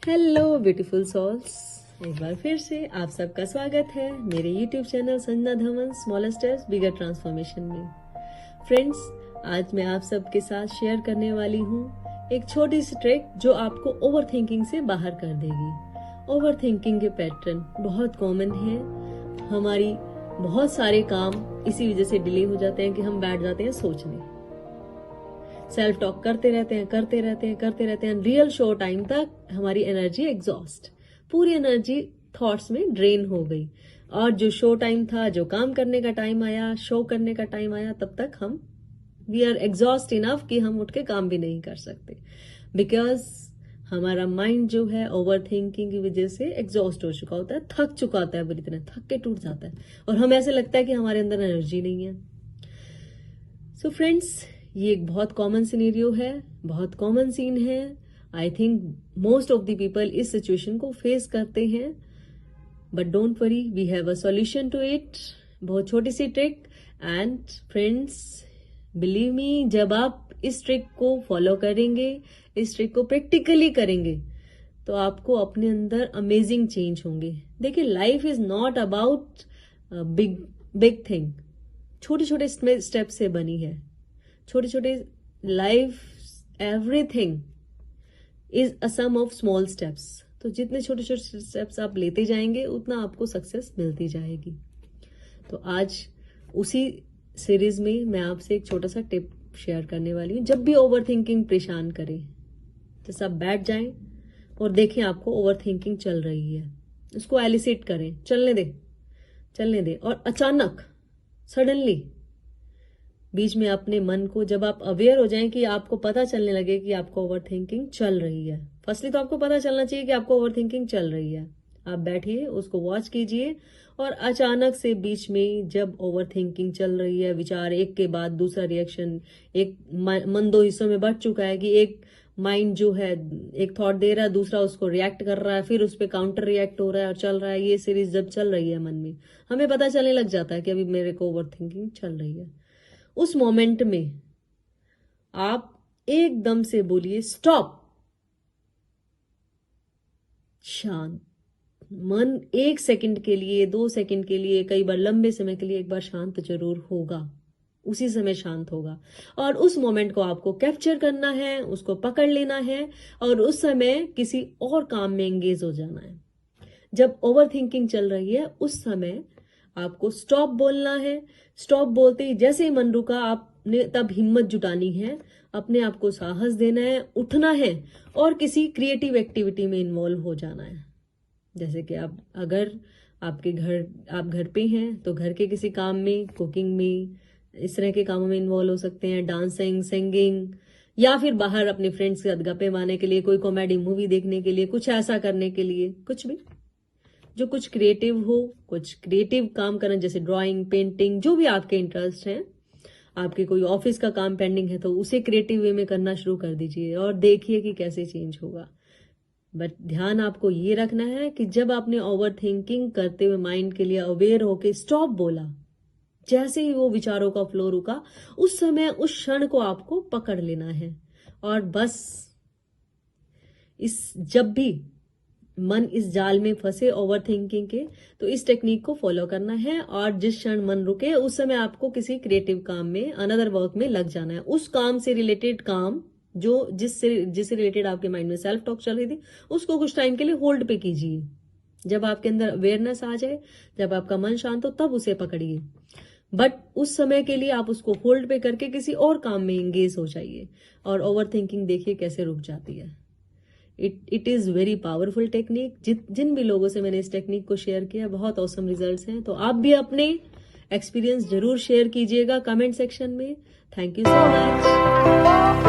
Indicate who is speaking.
Speaker 1: Hello beautiful souls, एक बार फिर से आप सबका स्वागत है मेरे YouTube channel Sanjana Dhawan smaller steps bigger transformation में। फ्रेंड्स, आज मैं आप सबके साथ शेयर करने वाली हूँ एक छोटी सी ट्रिक जो आपको ओवर थिंकिंग से बाहर कर देगी। ओवर थिंकिंग के पैटर्न बहुत कॉमन है। हमारी बहुत सारे काम इसी वजह से डिले हो जाते हैं कि हम बैठ जाते हैं सोचने, सेल्फ टॉक करते रहते हैं। रियल शो टाइम तक हमारी एनर्जी एग्जॉस्ट, पूरी एनर्जी थॉट्स में ड्रेन हो गई और जो शो टाइम था, जो काम करने का टाइम आया, शो करने का टाइम आया, तब तक हम वी आर एग्जॉस्ट इनफ कि हम उठ के काम भी नहीं कर सकते, बिकॉज हमारा माइंड जो है ओवर थिंकिंग की वजह से एग्जॉस्ट हो चुका होता है, थक चुका होता है, बुरी तरह थक के टूट जाता है और हमें ऐसे लगता है कि हमारे अंदर एनर्जी नहीं है। सो फ्रेंड्स, ये एक बहुत कॉमन सिनेरियो है, बहुत कॉमन सीन है। I think most of the people इस सिचुएशन को फेस करते हैं, but don't worry, we have a solution to it. बहुत छोटी सी trick and friends, believe me, जब आप इस ट्रिक को फॉलो करेंगे, इस ट्रिक को प्रैक्टिकली करेंगे, तो आपको अपने अंदर अमेजिंग चेंज होंगे। देखिए, life is not about big big thing, छोटे छोटे स्टेप से बनी है। छोटे छोटे life, everything is a sum of small steps. तो जितने छोटे छोटे स्टेप्स आप लेते जाएंगे उतना आपको सक्सेस मिलती जाएगी। तो आज उसी सीरीज में मैं आपसे एक छोटा सा टिप शेयर करने वाली हूँ। जब भी ओवर थिंकिंग परेशान करे, तो सब बैठ जाएं और देखें आपको ओवर थिंकिंग चल रही है, उसको एलिसिट करें, चलने दे और अचानक सडनली बीच में अपने मन को, जब आप अवेयर हो जाएं कि आपको पता चलने लगे कि आपको ओवर थिंकिंग चल रही है, फर्स्टली तो आपको पता चलना चाहिए कि आपको ओवर थिंकिंग चल रही है। आप बैठिए, उसको वॉच कीजिए और अचानक से बीच में जब ओवर थिंकिंग चल रही है, विचार एक के बाद दूसरा रिएक्शन, एक मन दो हिस्सों में बढ़ चुका है कि एक माइंड जो है एक थॉट दे रहा है, दूसरा उसको रिएक्ट कर रहा है, फिर उस पर काउंटर रिएक्ट हो रहा है और चल रहा है। ये सीरीज जब चल रही है मन में, हमें पता चलने लग जाता है कि अभी मेरे को ओवर थिंकिंग चल रही है। उस मोमेंट में आप एकदम से बोलिए स्टॉप, शांत। मन 1 सेकंड के लिए, 2 सेकंड के लिए, कई बार लंबे समय के लिए एक बार शांत जरूर होगा, उसी समय शांत होगा। और उस मोमेंट को आपको कैप्चर करना है, उसको पकड़ लेना है और उस समय किसी और काम में एंगेज हो जाना है। जब ओवर थिंकिंग चल रही है उस समय आपको स्टॉप बोलना है। स्टॉप बोलते ही जैसे ही मन रुका, आपने तब हिम्मत जुटानी है, अपने आप को साहस देना है, उठना है और किसी क्रिएटिव एक्टिविटी में इन्वॉल्व हो जाना है। जैसे कि आप अगर आप घर पे हैं तो घर के किसी काम में, कुकिंग में, इस तरह के कामों में इन्वॉल्व हो सकते हैं, डांसिंग, सिंगिंग, या फिर बाहर अपने फ्रेंड्स के साथ गप्पे मारने के लिए, कोई कॉमेडी मूवी देखने के लिए, कुछ ऐसा करने के लिए, कुछ भी जो कुछ क्रिएटिव हो, कुछ क्रिएटिव काम करना, जैसे ड्राइंग, पेंटिंग, जो भी आपके इंटरेस्ट हैं। आपके कोई ऑफिस का काम पेंडिंग है तो उसे क्रिएटिव वे में करना शुरू कर दीजिए और देखिए कि कैसे चेंज होगा। बट ध्यान आपको ये रखना है कि जब आपने ओवर थिंकिंग करते हुए माइंड के लिए अवेयर होके स्टॉप बोला, जैसे ही वो विचारों का फ्लो रुका, उस समय उस क्षण को आपको पकड़ लेना है और बस जब भी मन इस जाल में फंसे ओवर थिंकिंग के, तो इस टेक्निक को फॉलो करना है और जिस क्षण मन रुके उस समय आपको किसी क्रिएटिव काम में, अनदर वर्क में लग जाना है। उस काम से रिलेटेड काम जो जिससे रिलेटेड आपके माइंड में सेल्फ टॉक चल रही थी, उसको कुछ टाइम के लिए होल्ड पे कीजिए। जब आपके अंदर अवेयरनेस आ जाए, जब आपका मन शांत हो, तब उसे पकड़िए। बट उस समय के लिए आप उसको होल्ड पे करके किसी और काम में एंगेज हो जाइए और ओवर थिंकिंग देखिए कैसे रुक जाती है। It is very powerful technique. जिन भी लोगों से मैंने इस टेक्निक को शेयर किया, बहुत औसम रिजल्ट्स हैं। तो आप भी अपने एक्सपीरियंस जरूर शेयर कीजिएगा कमेंट सेक्शन में। Thank you so much.